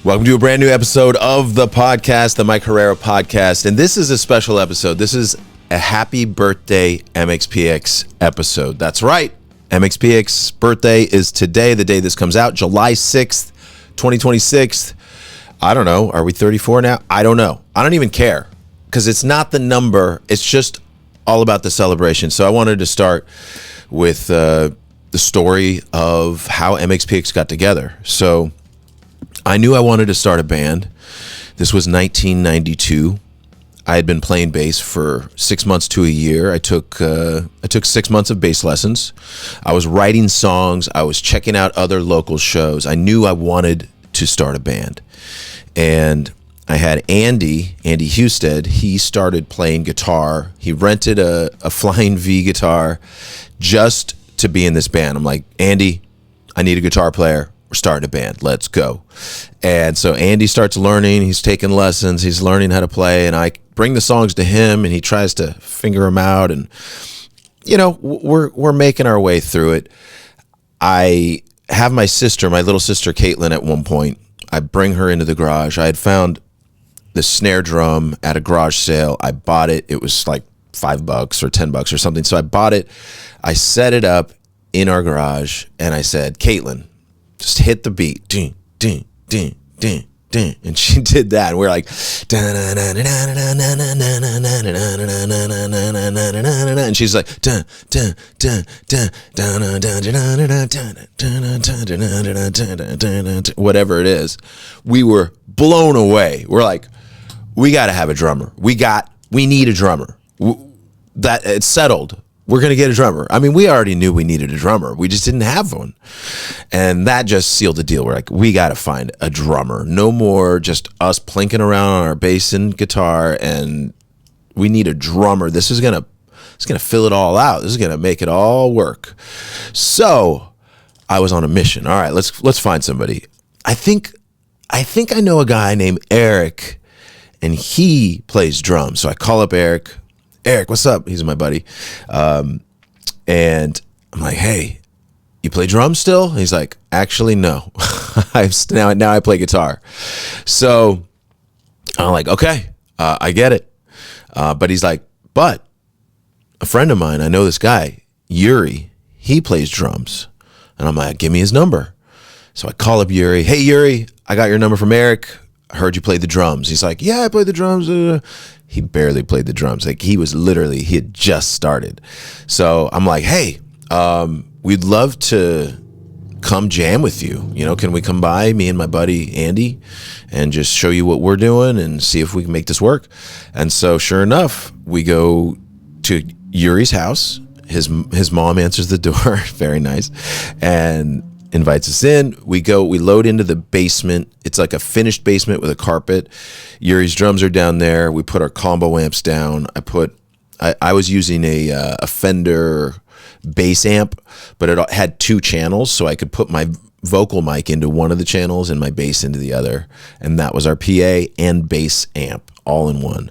Welcome to a brand new episode of the podcast, the Mike Herrera podcast. And this is a special episode. This is a happy birthday MxPx episode. That's right. MxPx's birthday is today, the day this comes out, July 6th, 2026. I don't know. Are we 34 now? I don't know. I don't even care because it's not the number. It's just all about the celebration. So I wanted to start with the story of how MxPx got together. So I knew I wanted to start a band. This was 1992. I had been playing bass for 6 months to a year. I took 6 months of bass lessons. I was writing songs. I was checking out other local shows. I knew I wanted to start a band. And I had Andy Husted. He started playing guitar. He rented a Flying V guitar just to be in this band. I'm like, Andy, I need a guitar player. We're starting a band. Let's go. And so Andy starts learning. He's taking lessons. He's learning how to play. And I bring the songs to him, and he tries to figure them out. And, you know, we're making our way through it. I have my little sister, Caitlin, at one point. I bring her into the garage. I had found the snare drum at a garage sale. I bought it. It was like $5 or $10 or something. So I bought it. I set it up in our garage, and I said, Caitlin, just hit the beat. Ding, ding, ding, ding, ding. And she did that. And we're like, and she's like, whatever it is. We were blown away. We're like, we got to have a drummer. We need a drummer. That it's settled. We're going to get a drummer. I mean, we already knew we needed a drummer. We just didn't have one. And that just sealed the deal. We're like, we got to find a drummer. No more just us plinking around on our bass and guitar. And we need a drummer. This is going to fill it all out. This is going to make it all work. So I was on a mission. All right, let's find somebody. I think I know a guy named Eric, and he plays drums. So I call up Eric. Eric, what's up? He's my buddy. And I'm like, hey, you play drums still? And he's like, actually, no. now I play guitar. So I'm like, okay, I get it. But he's like, but a friend of mine, I know this guy, Yuri, he plays drums. And I'm like, give me his number. So I call up Yuri. Hey, Yuri, I got your number from Eric. I heard you play the drums. He's like, yeah, I play the drums. He barely played the drums. Like he had just started. So I'm like, hey, we'd love to come jam with you. You know, can we come by, me and my buddy Andy, and just show you what we're doing and see if we can make this work? And so sure enough, we go to Yuri's house. His mom answers the door. Very nice. And invites us in. We load into the basement. It's like a finished basement with a carpet. Yuri's drums are down there. We put our combo amps down. I was using a Fender bass amp, but it had 2 channels, so I could put my vocal mic into one of the channels and my bass into the other. And that was our PA and bass amp all in one.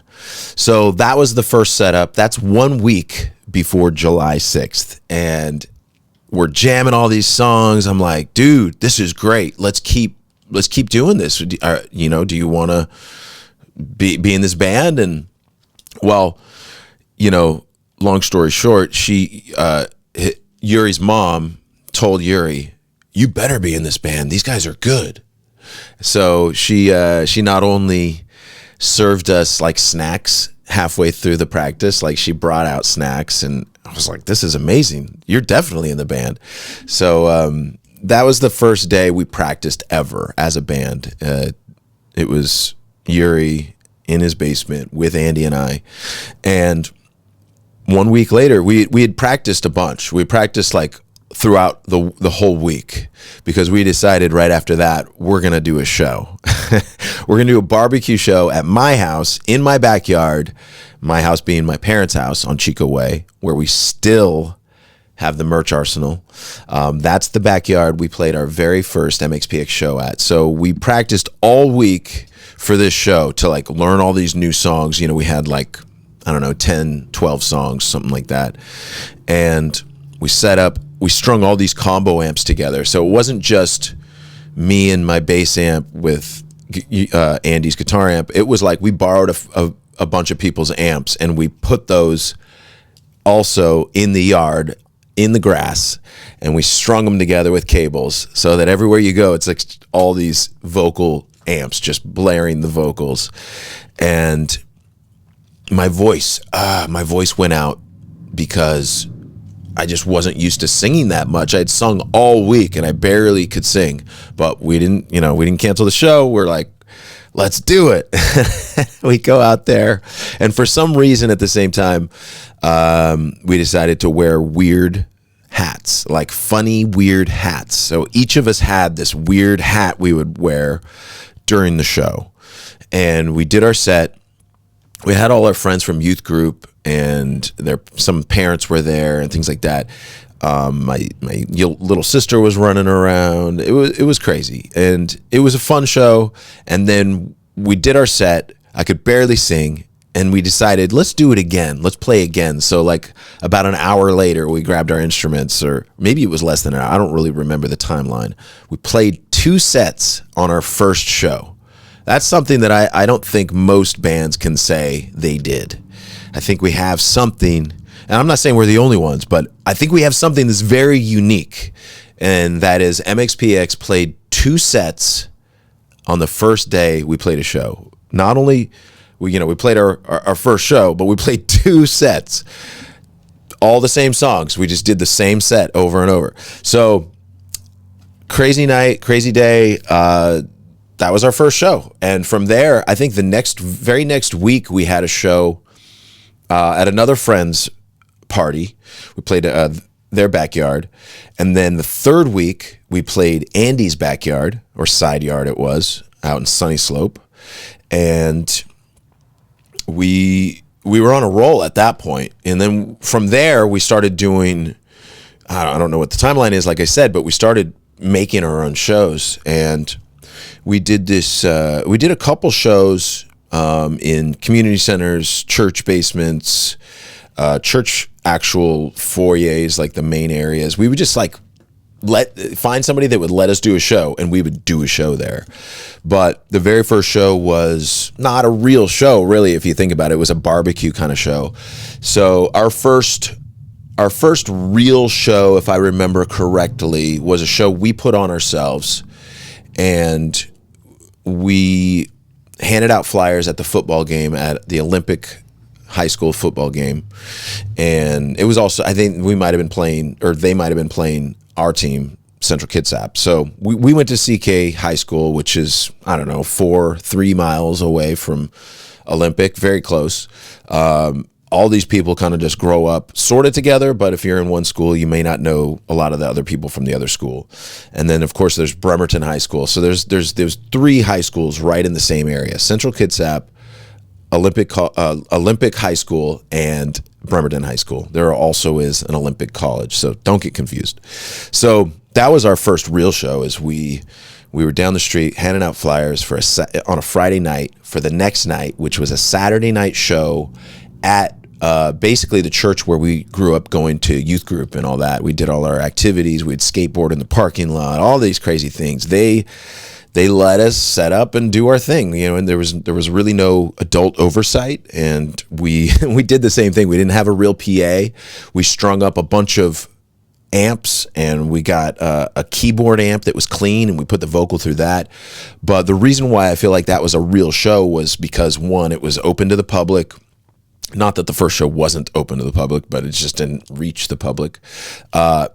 So that was the first setup. That's 1 week before July 6th. And we're jamming all these songs. I'm like, dude, this is great. Let's keep doing this. Do you want to be in this band? And well, long story short, Yuri's mom told Yuri, you better be in this band. These guys are good. So she not only served us like snacks halfway through the practice, like she brought out snacks, and I was like, this is amazing. You're definitely in the band. So that was the first day we practiced ever as a band. It was Yuri in his basement with Andy and I. And 1 week later, we had practiced a bunch. We practiced like throughout the whole week because we decided right after that, we're going to do a show. We're going to do a barbecue show at my house in my backyard, my house being my parents' house on Chico Way, where we still have the merch arsenal. That's the backyard we played our very first MxPx show at. So we practiced all week for this show to like learn all these new songs. You know, we had like, I don't know, 10, 12 songs, something like that. And we set up we strung all these combo amps together. So it wasn't just me and my bass amp with Andy's guitar amp. It was like we borrowed a bunch of people's amps and we put those also in the yard, in the grass, and we strung them together with cables so that everywhere you go, it's like all these vocal amps just blaring the vocals. And my voice went out because I just wasn't used to singing that much. I'd sung all week and I barely could sing, but we didn't cancel the show. We're like, let's do it. We go out there, and for some reason at the same time, we decided to wear weird hats, like funny, weird hats. So each of us had this weird hat we would wear during the show. And we did our set. We had all our friends from youth group, and some parents were there and things like that. My little sister was running around. It was crazy, and it was a fun show. And then we did our set. I could barely sing, and we decided, let's do it again. Let's play again. So like about an hour later, we grabbed our instruments, or maybe it was less than an hour. I don't really remember the timeline. We played 2 sets on our first show. That's something that I don't think most bands can say they did. I think we have something, and I'm not saying we're the only ones, but I think we have something that's very unique, and that is MxPx played 2 sets on the first day we played a show. Not only, we played our first show, but we played 2 sets, all the same songs. We just did the same set over and over. So crazy night, crazy day. That was our first show. And from there, I think the very next week, we had a show at another friend's party. We played their backyard. And then the third week, we played Andy's backyard, or side yard it was, out in Sunny Slope. And we were on a roll at that point. And then from there, we started doing, I don't know what the timeline is, like I said, but we started making our own shows. And we did we did a couple shows in community centers, church basements, church actual foyers, like the main areas. We would just like find somebody that would let us do a show, and we would do a show there. But the very first show was not a real show, really, if you think about it. It was a barbecue kind of show. So our first real show, if I remember correctly, was a show we put on ourselves. And we handed out flyers at the football game, at the Olympic high school football game. And it was also, I think we might have been playing, or they might have been playing our team, Central Kitsap. So we went to CK High School, which is, I don't know, 3 miles away from Olympic, very close. All these people kind of just grow up sort of together, but if you're in one school, you may not know a lot of the other people from the other school. And then, of course, there's Bremerton High School. So there's 3 high schools right in the same area: Central Kitsap, Olympic High School, and Bremerton High School. There also is an Olympic College, so don't get confused. So that was our first real show. Is we were down the street handing out flyers on a Friday night for the next night, which was a Saturday night show at basically the church where we grew up going to youth group and all that. We did all our activities. We'd skateboard in the parking lot, all these crazy things. They let us set up and do our thing, and there was really no adult oversight. And we did the same thing. We didn't have a real PA. We strung up a bunch of amps, and we got a keyboard amp that was clean, and we put the vocal through that. But the reason why I feel like that was a real show was because, one, it was open to the public. Not that the first show wasn't open to the public, but it just didn't reach the public. So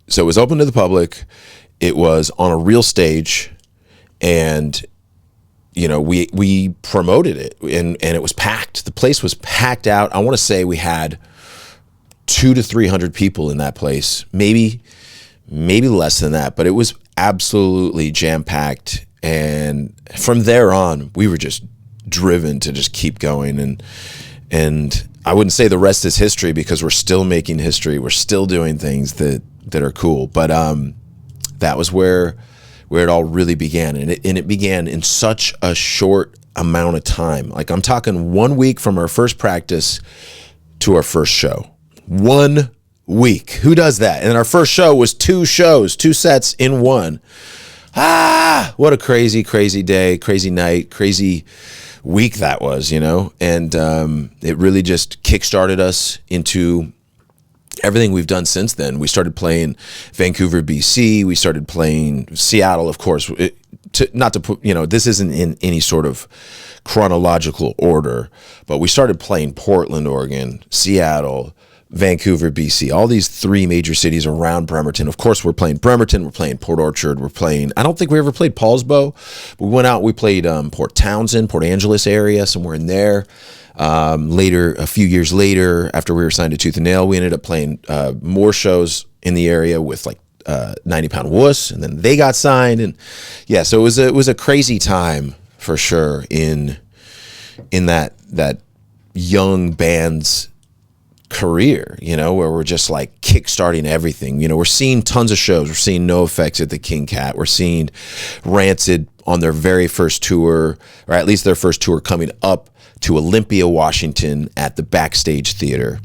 it was open to the public. It was on a real stage, and we promoted it, and it was packed. The place was packed out. I want to say we had 200 to 300 people in that place, maybe less than that, but it was absolutely jam-packed. And from there on, we were just driven to just keep going. And I wouldn't say the rest is history, because we're still making history. We're still doing things that are cool. But that was where it all really began. And it began in such a short amount of time. Like, I'm talking 1 week from our first practice to our first show. 1 week. Who does that? And our first show was 2 sets in one. What a crazy, crazy day, crazy night, crazy week that was, you know? And it really just kickstarted us into everything we've done since then. We started playing Vancouver, BC. We started playing Seattle, of course. Not to put, you know, this isn't in any sort of chronological order, but we started playing Portland, Oregon, Seattle, Vancouver, BC, all these 3 major cities around Bremerton. Of course, we're playing Bremerton, we're playing Port Orchard, we're playing, I don't think we ever played Paulsbo, but we went out, we played Port Townsend, Port Angeles area, somewhere in there. Later, a few years later, after we were signed to Tooth and Nail, we ended up playing more shows in the area with like 90 Pound Wuss, and then they got signed. And yeah, so it was a crazy time for sure in that young band's career, you know, where we're just like kickstarting everything. You know, we're seeing tons of shows. We're seeing NOFX at the King Cat. We're seeing Rancid on their very first tour, or at least their first tour, coming up to Olympia, Washington at the Backstage Theater.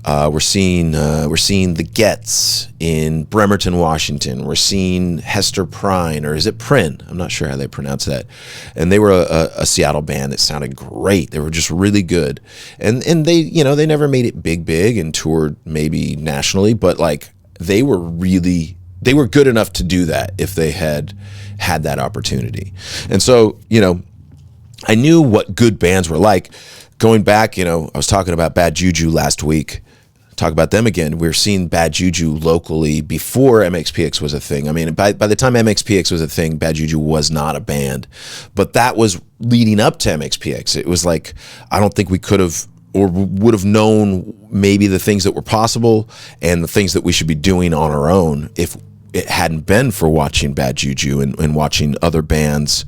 We're seeing the Gits in Bremerton, Washington. We're seeing Hester Prynne, or is it Prynne? I'm not sure how they pronounce that. And they were a Seattle band that sounded great. They were just really good. And they, you know, they never made it big and toured maybe nationally, but like they were good enough to do that if they had that opportunity. And so, you know, I knew what good bands were like. Going back, you know, I was talking about Bad Juju last week. Talk about them again. We were seeing Bad Juju locally before MXPX was a thing. I mean, by the time MXPX was a thing, Bad Juju was not a band. But that was leading up to MXPX. It was like, I don't think we could have or would have known maybe the things that were possible and the things that we should be doing on our own if it hadn't been for watching Bad Juju and watching other bands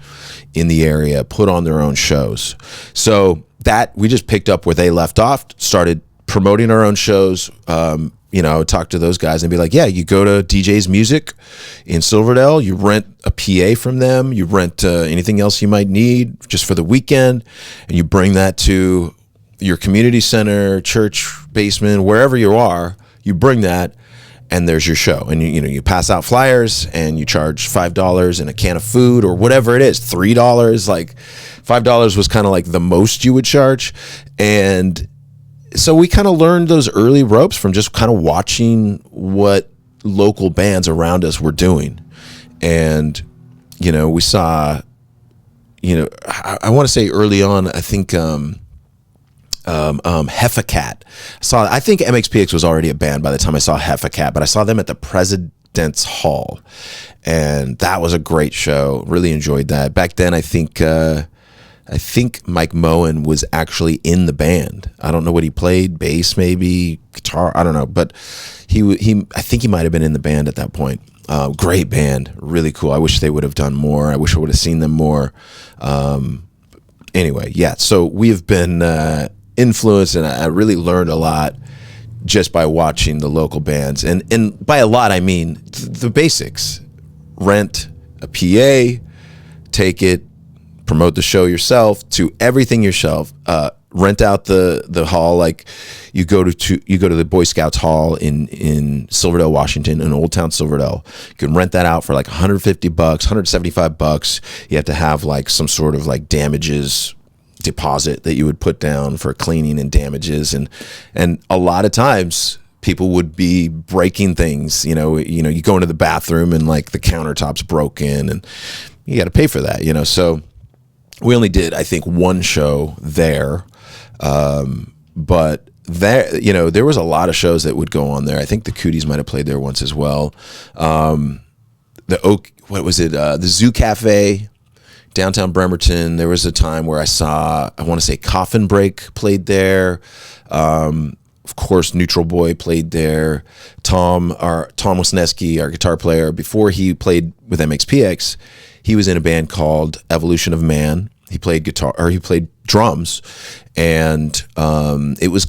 in the area put on their own shows. So that we just picked up where they left off, started promoting our own shows. You know, talk to those guys and be like, yeah, you go to DJ's Music in Silverdale, you rent a PA from them, you rent anything else you might need just for the weekend, and you bring that to your community center, church, basement, wherever you are, you bring that, and there's your show. And you know, you pass out flyers and you charge $5 and a can of food or whatever it is, $3. Like $5 was kind of like the most you would charge. And so we kind of learned those early ropes from just kind of watching what local bands around us were doing. And, you know, we saw, you know, I want to say early on, I think, Heffacat. I think MXPX was already a band by the time I saw Heffacat, but I saw them at the President's Hall, and that was a great show. Really enjoyed that. Back then, I think Mike Moen was actually in the band. I don't know what he played, bass maybe, guitar, I don't know, but I think he might have been in the band at that point. Great band, really cool. I wish they would have done more. I wish I would have seen them more. Anyway, yeah, so we have been influenced, and I really learned a lot just by watching the local bands. And by a lot, I mean the basics. Rent a PA, take it, promote the show yourself, to everything yourself. Rent out the hall, like you go to the Boy Scouts Hall in Silverdale, Washington, in Old Town Silverdale. You can rent that out for like $150, $175. You have to have like some sort of like damages deposit that you would put down for cleaning and damages, and a lot of times people would be breaking things. You know, you go into the bathroom and like the countertop's broken, and you got to pay for that. You know, so we only did, I think, one show there, but there, you know, there was a lot of shows that would go on there. I think the Cooties might have played there once as well. The Zoo Cafe, downtown Bremerton. There was a time where I want to say Coffin Break played there. Of course, Neutral Boy played there. Tom Wisniewski, our guitar player, before he played with MXPX, he was in a band called Evolution of Man. He played drums, and it was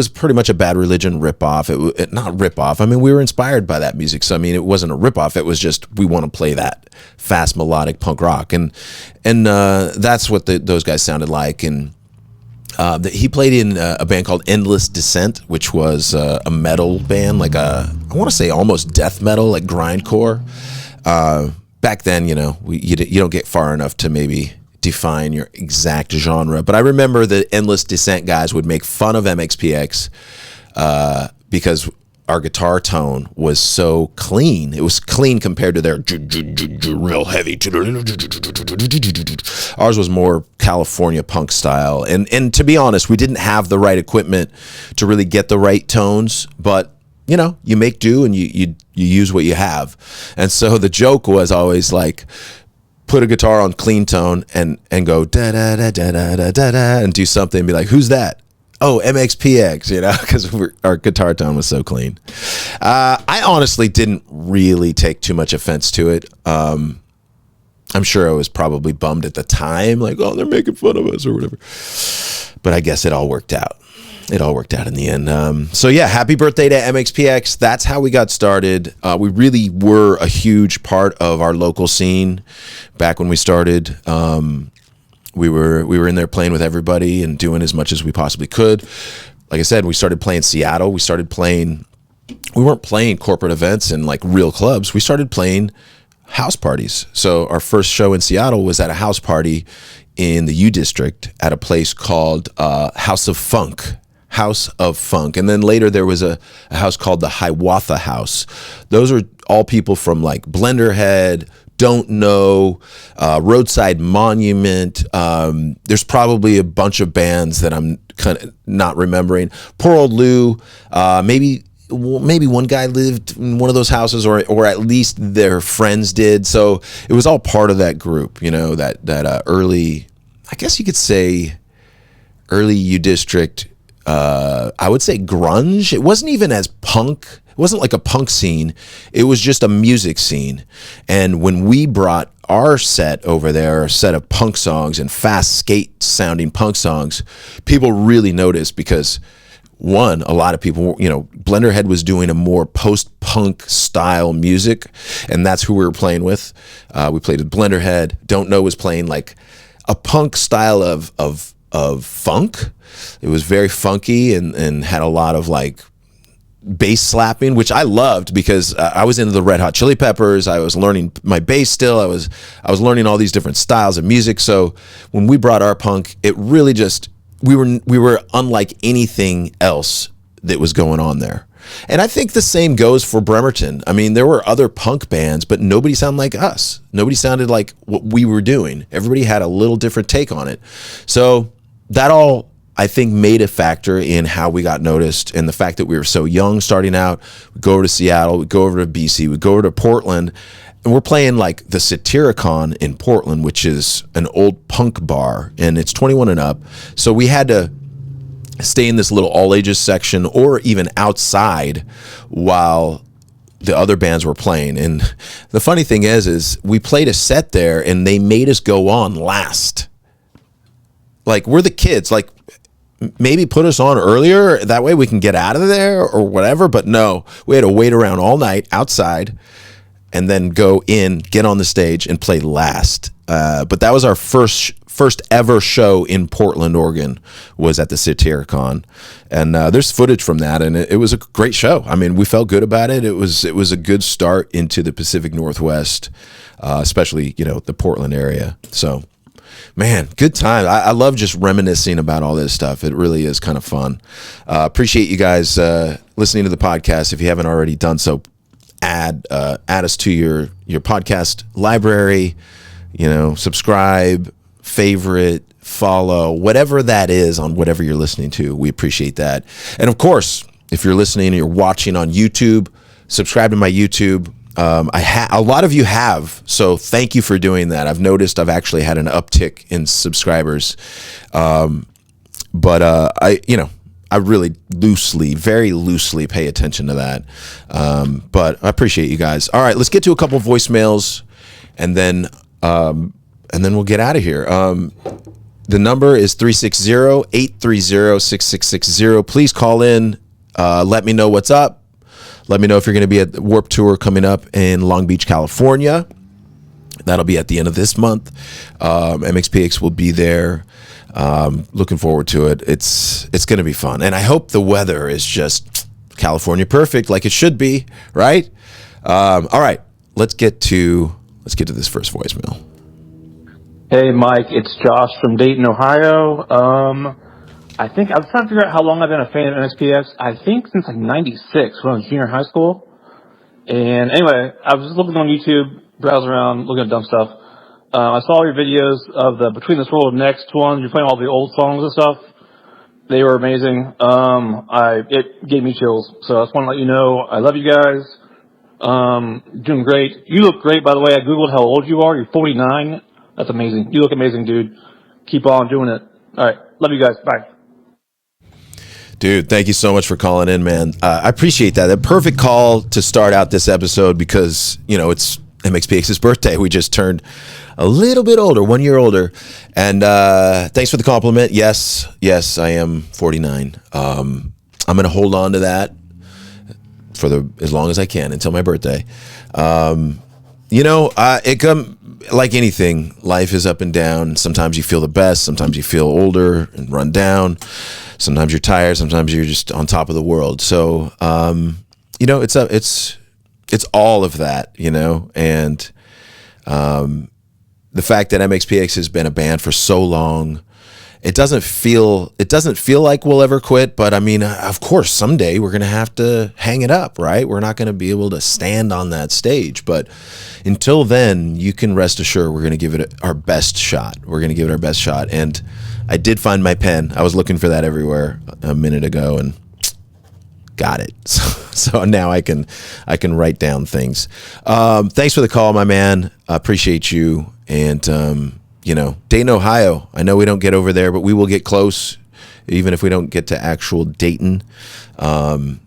pretty much a Bad Religion ripoff. Not ripoff. I mean, we were inspired by that music, so I mean, it wasn't a ripoff. It was just, we want to play that fast melodic punk rock, and that's what those guys sounded like. And He played in a band called Endless Descent, which was a metal band, like I want to say almost death metal, like grindcore. Back then, you don't get far enough to maybe define your exact genre. But I remember the Endless Descent guys would make fun of MxPx because our guitar tone was so clean. It was clean compared to their real heavy. Ours was more California punk style. And to be honest, we didn't have the right equipment to really get the right tones, but you make do and you use what you have. And so the joke was always like, put a guitar on clean tone and go da da da da da da da and do something and be like, who's that? Oh, MxPx, because our guitar tone was so clean. I honestly didn't really take too much offense to it. I'm sure I was probably bummed at the time, like, oh, they're making fun of us or whatever. But I guess it all worked out. It all worked out in the end. So yeah, happy birthday to MxPx. That's how we got started. We really were a huge part of our local scene back when we started. We were in there playing with everybody and doing as much as we possibly could. Like I said, we started playing Seattle. We weren't playing corporate events and like real clubs. We started playing house parties. So our first show in Seattle was at a house party in the U District at a place called House of Funk. And then later there was a house called the Hiawatha House. Those are all people from like Blenderhead, Don't Know, Roadside Monument. There's probably a bunch of bands that I'm kind of not remembering. Poor Old Lou. Maybe one guy lived in one of those houses, or at least their friends did. So it was all part of that group. That early, I guess you could say, early U District. I would say grunge. It wasn't even as punk. It wasn't like a punk scene. It was just a music scene. And when we brought our set over there, a set of punk songs and fast skate sounding punk songs, people really noticed because one, a lot of people, Blenderhead was doing a more post-punk style music, and that's who we were playing with. We played with Blenderhead. Don't Know was playing like a punk style of funk. It was very funky and had a lot of like bass slapping, which I loved because I was into the Red Hot Chili Peppers. I was learning my bass still. I was learning all these different styles of music. So when we brought our punk, it really just we were unlike anything else that was going on there. And I think the same goes for Bremerton. I mean, there were other punk bands, but nobody sounded like us. Nobody sounded like what we were doing. Everybody had a little different take on it. So that all, I think, made a factor in how we got noticed, and the fact that we were so young starting out. We'd go over to Seattle, we'd go over to BC, we'd go over to Portland, and we're playing like the Satyricon in Portland, which is an old punk bar, and it's 21 and up. So we had to stay in this little all ages section or even outside while the other bands were playing. And the funny thing is we played a set there and they made us go on last. Like, we're the kids, like, maybe put us on earlier, that way we can get out of there or whatever. But no, we had to wait around all night outside and then go in, get on the stage and play last. But that was our first ever show in Portland, Oregon, was at the Satyricon. And there's footage from that, and it was a great show. I mean, we felt good about it. It was a good start into the Pacific Northwest, especially, the Portland area. So, man, good time. I love just reminiscing about all this stuff. It really is kind of fun. Appreciate you guys listening to the podcast. If you haven't already done so, add us to your podcast library. Subscribe, favorite, follow, whatever that is on whatever you're listening to. We appreciate that. And of course, if you're listening and you're watching on YouTube, subscribe to my YouTube. A lot of you have, so thank you for doing that. I've noticed I've actually had an uptick in subscribers. But I really very loosely pay attention to that. But I appreciate you guys. All right, let's get to a couple voicemails and then we'll get out of here. The number is 360-830-6660. Please call in. Let me know what's up. Let me know if you're going to be at the Warped Tour coming up in Long Beach, California. That'll be at the end of this month. MxPx will be there. Looking forward to it. It's going to be fun, and I hope the weather is just California perfect, like it should be, right? All right, let's get to this first voicemail. Hey Mike, it's Josh from Dayton, Ohio. I think I was trying to figure out how long I've been a fan of MxPx. I think since like '96 when I was junior high school. And anyway, I was just looking on YouTube, browsing around, looking at dumb stuff. I saw your videos of the Between This World and Next ones. You're playing all the old songs and stuff. They were amazing. It gave me chills. So I just want to let you know I love you guys. Doing great. You look great, by the way. I googled how old you are. You're 49. That's amazing. You look amazing, dude. Keep on doing it. All right. Love you guys. Bye. Dude, thank you so much for calling in, man. I appreciate that. A perfect call to start out this episode because, it's MxPx's birthday. We just turned a little bit older, 1 year older. And thanks for the compliment. Yes, I am 49. I'm going to hold on to that for as long as I can until my birthday. Like anything, life is up and down. Sometimes you feel the best. Sometimes you feel older and run down. Sometimes you're tired. Sometimes you're just on top of the world. So, it's all of that, and the fact that MxPx has been a band for so long, it doesn't feel like we'll ever quit. But I mean, of course, someday we're going to have to hang it up, right? We're not going to be able to stand on that stage. But until then, you can rest assured we're going to give it our best shot. And I did find my pen. I was looking for that everywhere a minute ago and got it. So now I can write down things. Thanks for the call, my man. I appreciate you. And, Dayton, Ohio. I know we don't get over there, but we will get close, even if we don't get to actual Dayton.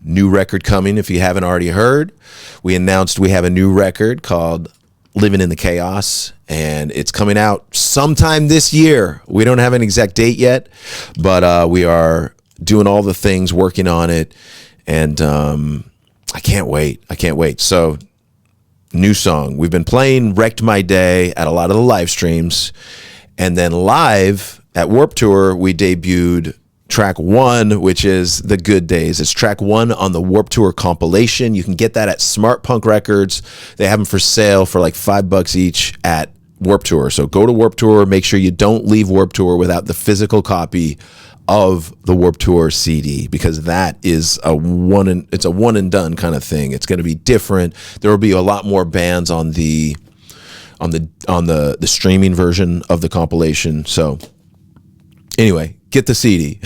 New record coming, if you haven't already heard. We announced we have a new record called Living in the Chaos, and it's coming out sometime this year. We don't have an exact date yet, but we are doing all the things, working on it, and I can't wait. So, new song. We've been playing Wrecked My Day at a lot of the live streams, and then live at Warped Tour, we debuted track 1, which is The Good Days. It's track 1 on the Warped Tour compilation. You can get that at Smart Punk Records. They have them for sale for like $5 each at Warped Tour. So go to Warped Tour. Make sure you don't leave Warped Tour without the physical copy of the Warped Tour CD, because that is a one and done kind of thing. It's going to be different. There will be a lot more bands on the streaming version of the compilation. So anyway, get the CD.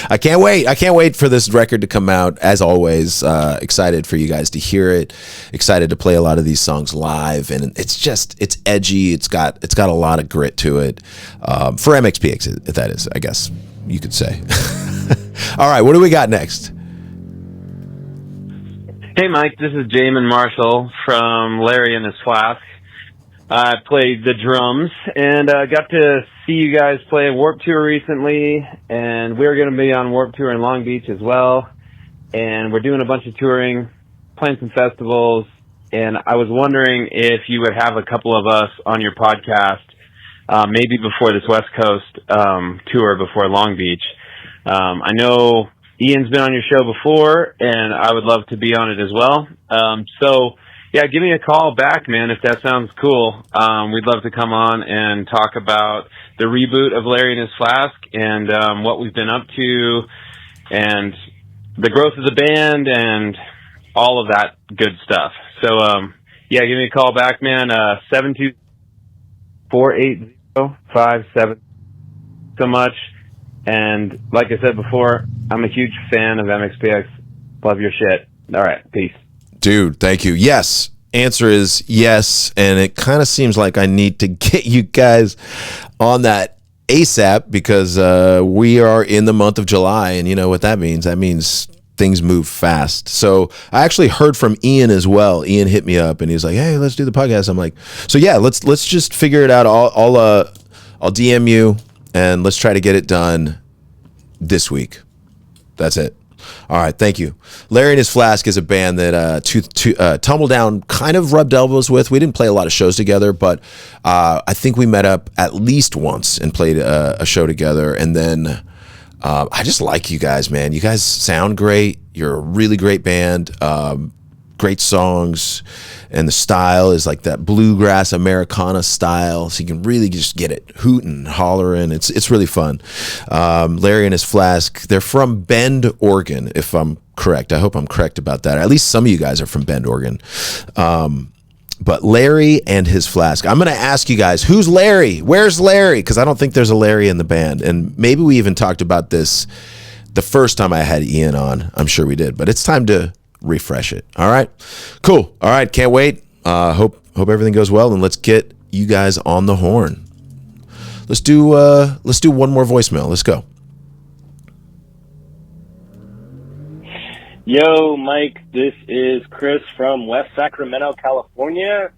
I can't wait for this record to come out. As always, excited for you guys to hear it. Excited to play a lot of these songs live, and it's edgy. It's got a lot of grit to it. For MxPx, that is, I guess you could say. All right, what do we got next? Hey Mike, this is Jamin Marshall from Larry and his Flask. I played the drums and got to see you guys play Warped Tour recently, and we're going to be on Warped Tour in Long Beach as well. And we're doing a bunch of touring, playing some festivals, and I was wondering if you would have a couple of us on your podcast, maybe before this West Coast tour before Long Beach. I know Ian's been on your show before, and I would love to be on it as well. Yeah, give me a call back, man, if that sounds cool. We'd love to come on and talk about the reboot of Larry and his Flask and what we've been up to and the growth of the band and all of that good stuff. So, yeah, give me a call back, man, 7248057. So much. And like I said before, I'm a huge fan of MxPx. Love your shit. All right, peace. Dude, thank you. Yes. Answer is yes. And it kind of seems like I need to get you guys on that ASAP because we are in the month of July. And you know what that means? That means things move fast. So I actually heard from Ian as well. Ian hit me up and he's like, hey, let's do the podcast. I'm like, so yeah, let's just figure it out. I'll DM you and let's try to get it done this week. That's it. All right, thank you. Larry and his Flask is a band that Tumbledown kind of rubbed elbows with. We didn't play a lot of shows together, but I think we met up at least once and played a show together. And then I just like you guys, man. You guys sound great. You're a really great band. Great songs, and the style is like that bluegrass Americana style, so you can really just get it hooting, hollering. It's really fun. Larry and his Flask, they're from Bend, Oregon, if I'm correct. I hope I'm correct about that. At least some of you guys are from Bend, Oregon. But Larry and his Flask. I'm going to ask you guys, who's Larry? Where's Larry? Because I don't think there's a Larry in the band, and maybe we even talked about this the first time I had Ian on. I'm sure we did, but it's time to refresh it. All right, cool. All right, can't wait. Hope everything goes well, and let's get you guys on the horn. Let's do one more voicemail. Let's go. Yo, Mike, this is Chris from West Sacramento, California.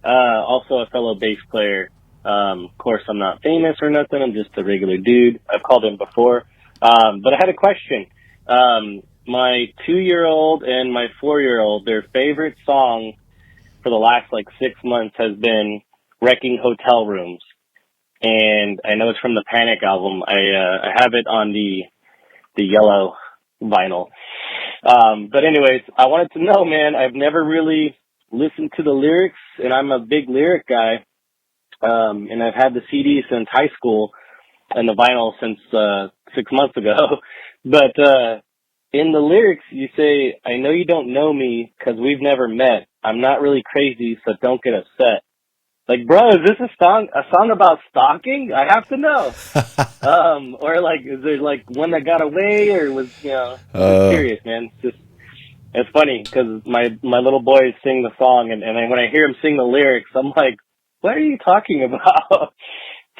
Also a fellow bass player. Of course, I'm not famous or nothing. I'm just a regular dude. I've called in before. But I had a question. My 2-year-old and my 4-year-old, their favorite song for the last 6 months has been Wrecking Hotel Rooms. And I know it's from the Panic album. I have it on the yellow vinyl. But anyways, I wanted to know, man, I've never really listened to the lyrics, and I'm a big lyric guy. And I've had the CD since high school and the vinyl since 6 months ago. But in the lyrics, you say, I know you don't know me because we've never met. I'm not really crazy, so don't get upset. Bro, is this a song about stalking? I have to know. Or is there one that got away, or was, just curious, man. It's funny because my little boys sing the song, and when I hear him sing the lyrics, I'm like, what are you talking about?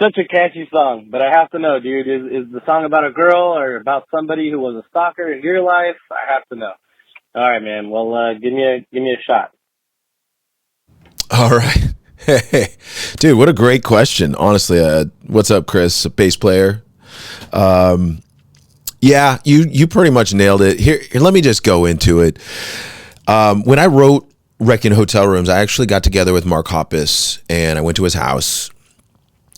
Such a catchy song, but I have to know, dude, is the song about a girl or about somebody who was a stalker in your life? I have to know. All right, man. Well, give me a shot. All right. Hey, dude, what a great question. Honestly, what's up, Chris, a bass player? Yeah, you pretty much nailed it. Here, let me just go into it. When I wrote Wrecking Hotel Rooms, I actually got together with Mark Hoppus, and I went to his house.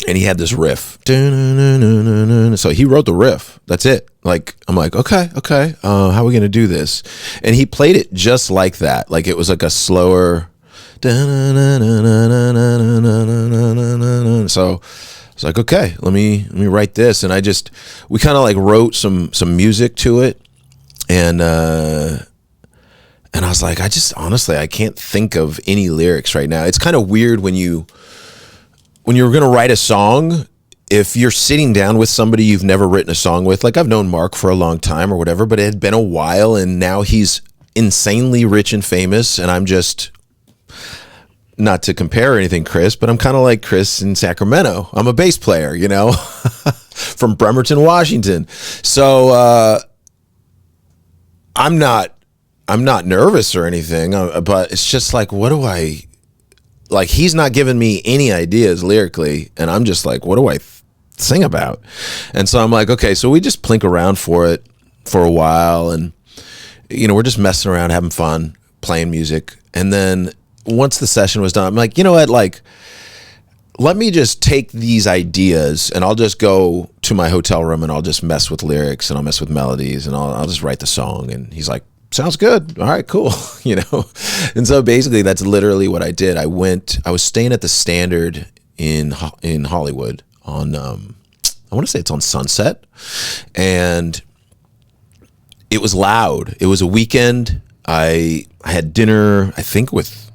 And he had this riff. So he wrote the riff. That's it. I'm like, okay. How are we going to do this? And he played it just like that. It was a slower. So I was like, okay, let me write this. And we kind of wrote some music to it. And I was like, honestly, I can't think of any lyrics right now. It's kind of weird when you're going to write a song, if you're sitting down with somebody you've never written a song with, I've known Mark for a long time or whatever, but it had been a while, and now he's insanely rich and famous, and I'm just, not to compare or anything, Chris, but I'm kind of like Chris in Sacramento. I'm a bass player, from Bremerton, Washington. So I'm not nervous or anything, but it's just what do I... he's not giving me any ideas lyrically, and I'm just what do I sing about? And so I'm like, okay, so we just plink around for it for a while, and we're just messing around, having fun, playing music. And then once the session was done, I'm like, you know what, let me just take these ideas and I'll just go to my hotel room and I'll just mess with lyrics and I'll mess with melodies and I'll just write the song. And he's like, sounds good. All right, cool. And so basically that's literally what I did. I was staying at the Standard in Hollywood on, I want to say it's on Sunset, and it was loud. It was a weekend. I had dinner, I think with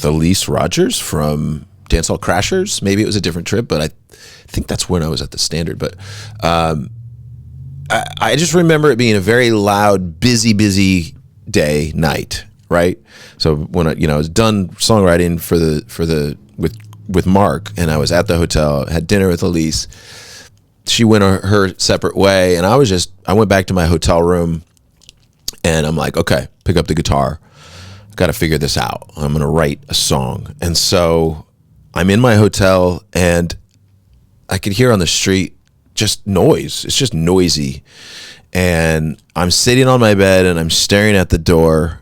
Elise Rogers from Dancehall Crashers. Maybe it was a different trip, but I think that's when I was at the Standard. But, I just remember it being a very loud, busy night, right? So when I was done songwriting with Mark, and I was at the hotel, had dinner with Elise. She went her separate way, and I went back to my hotel room, and I'm like, okay, pick up the guitar. Got to figure this out. I'm going to write a song. And so I'm in my hotel, and I could hear on the street just noise. It's just noisy. And I'm sitting on my bed and I'm staring at the door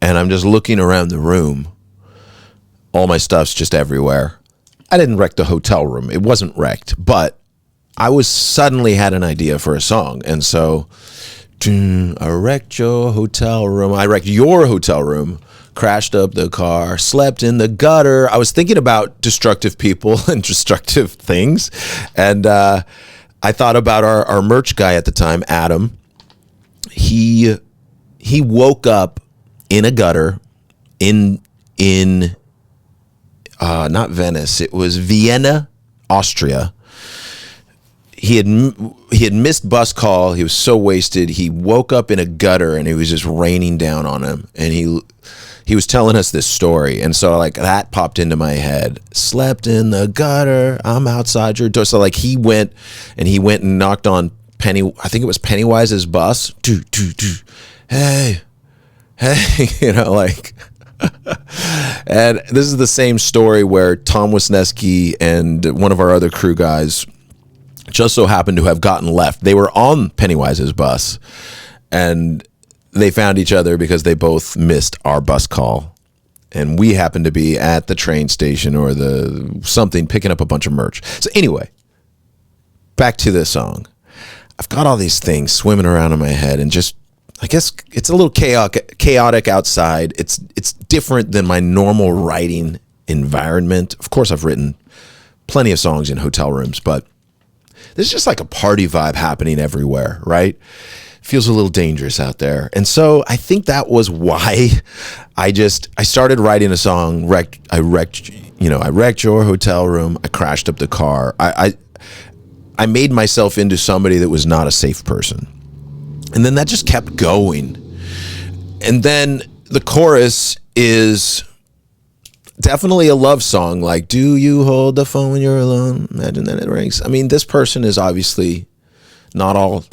and I'm just looking around the room. All my stuff's just everywhere. I didn't wreck the hotel room. It wasn't wrecked, but I was suddenly had an idea for a song. And so I wrecked your hotel room. I wrecked your hotel room, crashed up the car, slept in the gutter. I was thinking about destructive people and destructive things. And I thought about our merch guy at the time, Adam. He woke up in a gutter in not Venice. It was Vienna, Austria. He had missed bus call. He was so wasted. He woke up in a gutter and it was just raining down on him. And he was telling us this story. And so like that popped into my head. Slept in the gutter. I'm outside your door. So like he went and knocked on I think it was Pennywise's bus. Hey, you know, like, and this is the same story where Tom Wisniewski and one of our other crew guys just so happened to have gotten left. They were on Pennywise's bus and they found each other because they both missed our bus call. And we happened to be at the train station or something picking up a bunch of merch. So anyway, back to this song. I've got all these things swimming around in my head and just, I guess it's a little chaotic outside. It's different than my normal writing environment. Of course, I've written plenty of songs in hotel rooms, but there's just like a party vibe happening everywhere, right? Feels a little dangerous out there. And so I think that was why I started writing a song. I wrecked your hotel room. I crashed up the car. I made myself into somebody that was not a safe person. And then that just kept going. And then the chorus is definitely a love song. Like, do you hold the phone when you're alone? Imagine that it rings. I mean, this person is obviously not all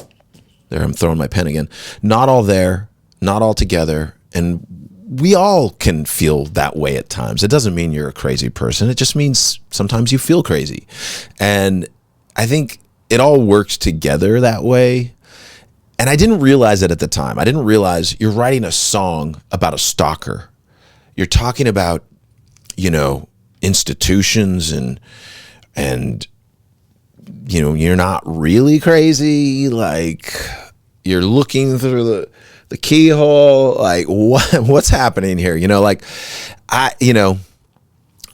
there. I'm throwing my pen again. Not all there, not all together. And we all can feel that way at times. It doesn't mean you're a crazy person. It just means sometimes you feel crazy. And I think it all works together that way. And I didn't realize it at the time. I didn't realize you're writing a song about a stalker. You're talking about, you know, institutions and you know, you're not really crazy. Like, you're looking through the keyhole. Like, what's happening here? You know, like, I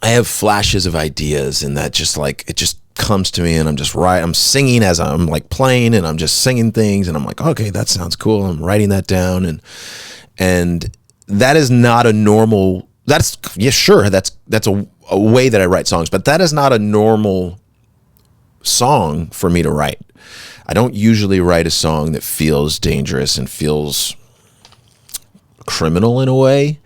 have flashes of ideas, and that just like, it just comes to me, and I'm singing as I'm like playing, and I'm just singing things, and I'm like, okay, that sounds cool. I'm writing that down, and that is not a normal. That's a way that I write songs, but that is not a normal song for me to write. I don't usually write a song that feels dangerous and feels criminal in a way.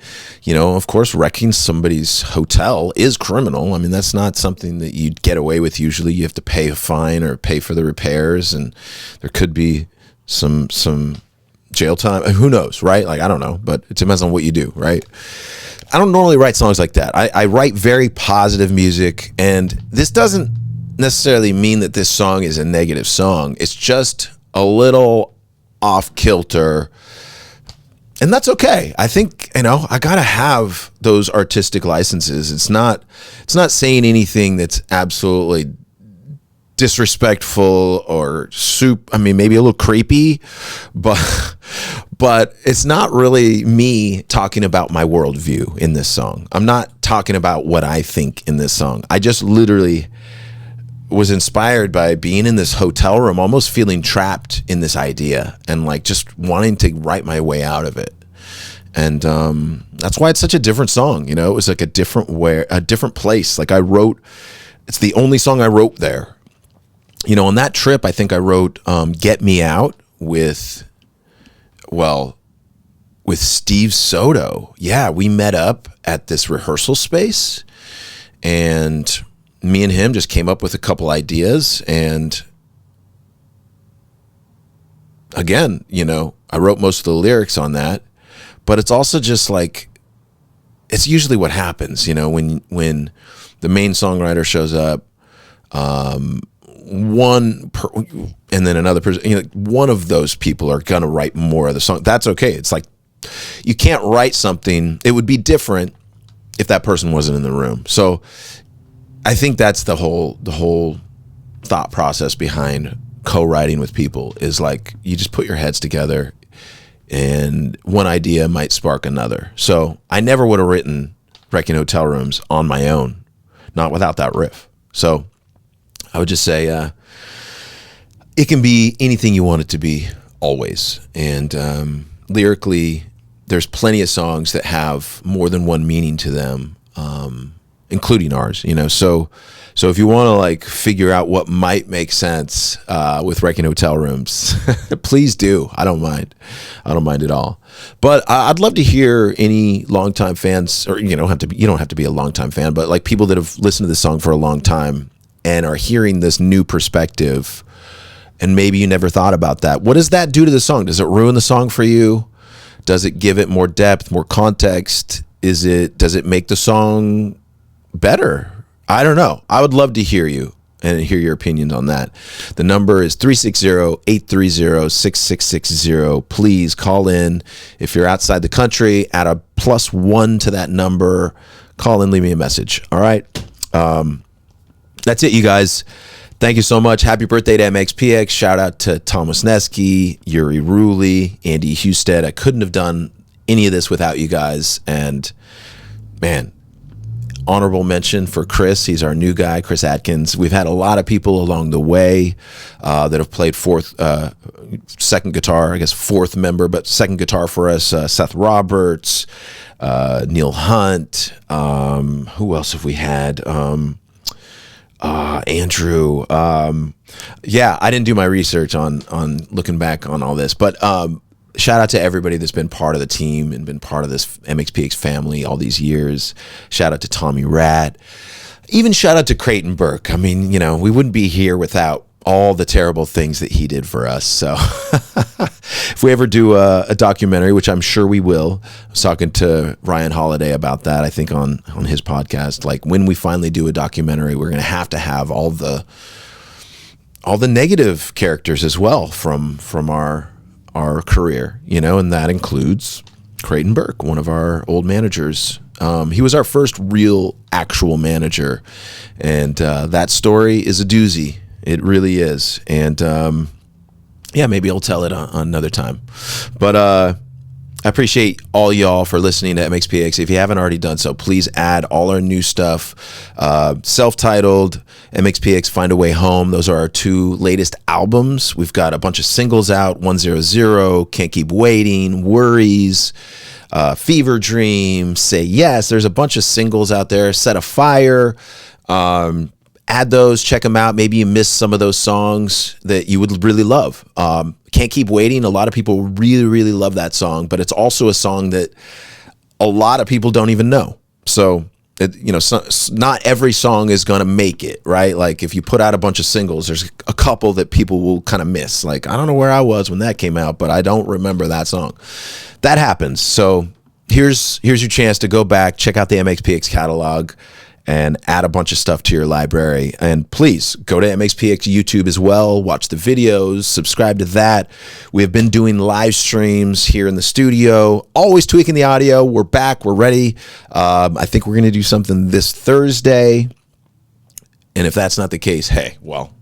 You know, of course, wrecking somebody's hotel is criminal. I mean, that's not something that you'd get away with. Usually you have to pay a fine or pay for the repairs, and there could be some jail time. Who knows, right? Like, I don't know, but it depends on what you do, right? I don't normally write songs like that. I write very positive music, and this doesn't necessarily mean that this song is a negative song. It's just a little off kilter, and that's okay. I think, you know, I gotta have those artistic licenses. It's not saying anything that's absolutely disrespectful or maybe a little creepy, but it's not really me talking about my worldview in this song. I'm not talking about what I think in this song. I just literally was inspired by being in this hotel room, almost feeling trapped in this idea, and like just wanting to write my way out of it. And that's why it's such a different song. You know, it was like a different place. Like, it's the only song I wrote there. You know, on that trip, I think I wrote Get Me Out with Steve Soto. Yeah, we met up at this rehearsal space, and me and him just came up with a couple ideas. And again, you know, I wrote most of the lyrics on that, but it's also just like, it's usually what happens, you know, when the main songwriter shows up, and then another person, you know, one of those people are gonna write more of the song. That's okay. It's like you can't write something. It would be different if that person wasn't in the room. So I think that's the whole thought process behind co-writing with people is like you just put your heads together and one idea might spark another. So I never would have written Wrecking Hotel Rooms on my own, not without that riff. So I would just say it can be anything you want it to be always. And lyrically, there's plenty of songs that have more than one meaning to them, including ours, you know. So if you want to like figure out what might make sense with Wrecking Hotel Rooms, please do. I don't mind at all. But I'd love to hear any longtime fans, or you don't have to be a longtime fan, but like people that have listened to this song for a long time and are hearing this new perspective, and maybe you never thought about that. What does that do to the song? Does it ruin the song for you? Does it give it more depth, more context? Does it make the song better? I don't know. I would love to hear you and hear your opinions on that. The number is 360-830-6660. Please call in. If you're outside the country, add a +1 to that number. Call in, leave me a message. All right. That's it, you guys. Thank you so much. Happy birthday to MXPX. Shout out to Thomas Nesky, Yuri Ruley, Andy Husted. I couldn't have done any of this without you guys. And man, honorable mention for Chris. He's our new guy, Chris Atkins. We've had a lot of people along the way that have played second guitar, I guess fourth member, but second guitar for us. Seth Roberts, Neil Hunt. Who else have we had? Andrew. Yeah, I didn't do my research on looking back on all this, but shout out to everybody that's been part of the team and been part of this MXPX family all these years. Shout out to Tommy Rat. Even shout out to Creighton Burke. I mean, you know, we wouldn't be here without all the terrible things that he did for us. So if we ever do a documentary, which I'm sure we will, I was talking to Ryan Holiday about that, I think on his podcast, like when we finally do a documentary, we're going to have all the negative characters as well from our career, you know, and that includes Creighton Burke, one of our old managers. He was our first real actual manager, and that story is a doozy. It really is. And yeah, maybe I'll tell it on another time. But I appreciate all y'all for listening to MXPX. If you haven't already done so, please add all our new stuff. Self-titled, MXPX Find a Way Home. Those are our 2 latest albums. We've got a bunch of singles out. 100, Can't Keep Waiting, Worries, Fever Dream, Say Yes. There's a bunch of singles out there. Set a Fire. Add those, check them out. Maybe you missed some of those songs that you would really love. Can't Keep Waiting. A lot of people really, really love that song, but it's also a song that a lot of people don't even know. So, not every song is going to make it, right? Like if you put out a bunch of singles, there's a couple that people will kind of miss. Like, I don't know where I was when that came out, but I don't remember that song. That happens. So here's your chance to go back, check out the MXPX catalog, and add a bunch of stuff to your library. And please go to MXPX YouTube as well. Watch the videos, subscribe to that. We have been doing live streams here in the studio, always tweaking the audio. We're back, we're ready. I think we're going to do something this Thursday. And if that's not the case, hey, well,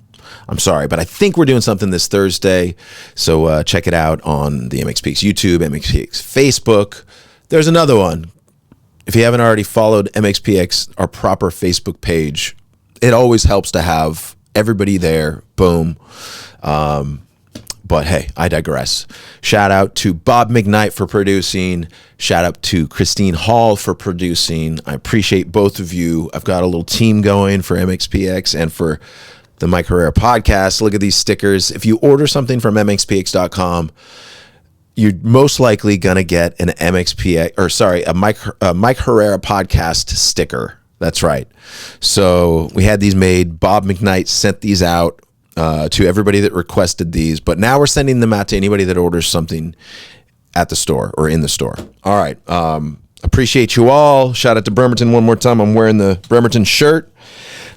I'm sorry, but I think we're doing something this Thursday. So check it out on the MXPX YouTube, MXPX Facebook. There's another one. If you haven't already followed MXPX, our proper Facebook page, it always helps to have everybody there. Boom. But hey, I digress. Shout out to Bob McKnight for producing. Shout out to Christine Hall for producing. I appreciate both of you. I've got a little team going for MXPX and for the Mike Herrera podcast. Look at these stickers. If you order something from MXPX.com, you're most likely going to get an a Mike Herrera podcast sticker. That's right. So we had these made. Bob McKnight sent these out to everybody that requested these, but now we're sending them out to anybody that orders something at the store or in the store. All right. Appreciate you all. Shout out to Bremerton one more time. I'm wearing the Bremerton shirt.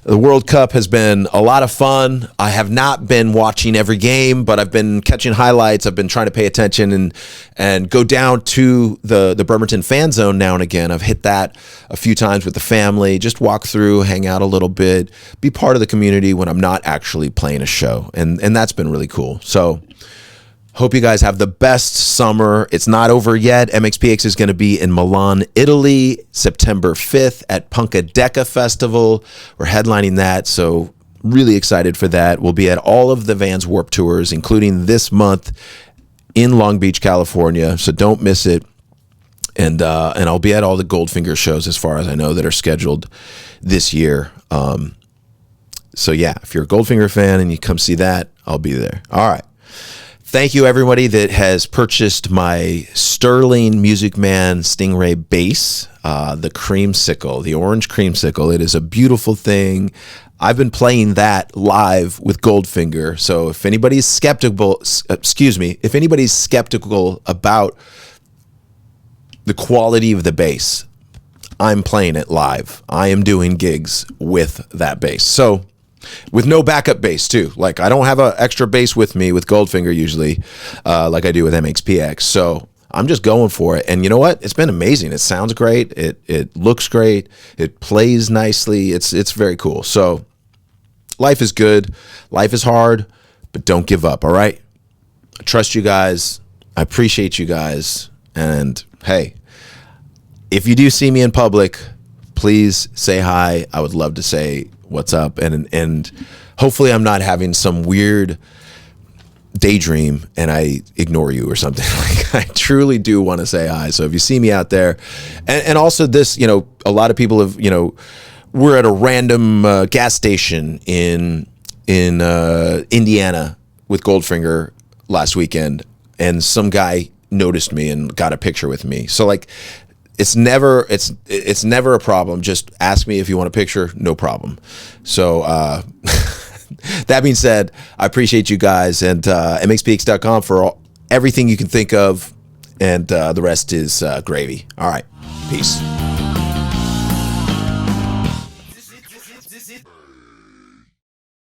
The World Cup has been a lot of fun. I have not been watching every game, but I've been catching highlights. I've been trying to pay attention and go down to the Bremerton fan zone now and again. I've hit that a few times with the family, just walk through, hang out a little bit, be part of the community when I'm not actually playing a show. And that's been really cool. So hope you guys have the best summer. It's not over yet. MxPx is going to be in Milan, Italy, September 5th at Punkadeka Festival. We're headlining that, so really excited for that. We'll be at all of the Vans Warped Tours, including this month in Long Beach, California, so don't miss it. And I'll be at all the Goldfinger shows as far as I know that are scheduled this year. So yeah, if you're a Goldfinger fan and you come see that, I'll be there. All right. Thank you, everybody that has purchased my Sterling Music Man Stingray bass, the creamsicle, the orange creamsicle. It is a beautiful thing. I've been playing that live with Goldfinger. So if anybody's skeptical, if anybody's skeptical about the quality of the bass, I'm playing it live. I am doing gigs with that bass. So with no backup bass too. Like I don't have an extra bass with me with Goldfinger usually, like I do with MxPx. So I'm just going for it. And you know what? It's been amazing. It sounds great. It looks great. It plays nicely. It's very cool. So life is good. Life is hard, but don't give up. All right. I trust you guys. I appreciate you guys. And hey, if you do see me in public, please say hi. I would love to say what's up, and hopefully I'm not having some weird daydream and I ignore you or something. Like I truly do want to say hi. So if you see me out there, and also this, you know, a lot of people have, you know, we're at a random gas station in Indiana with Goldfinger last weekend, and some guy noticed me and got a picture with me. So like, it's never a problem. Just ask me if you want a picture, no problem. So that being said, I appreciate you guys, and MxPx.com for everything you can think of, and the rest is gravy. All right, peace.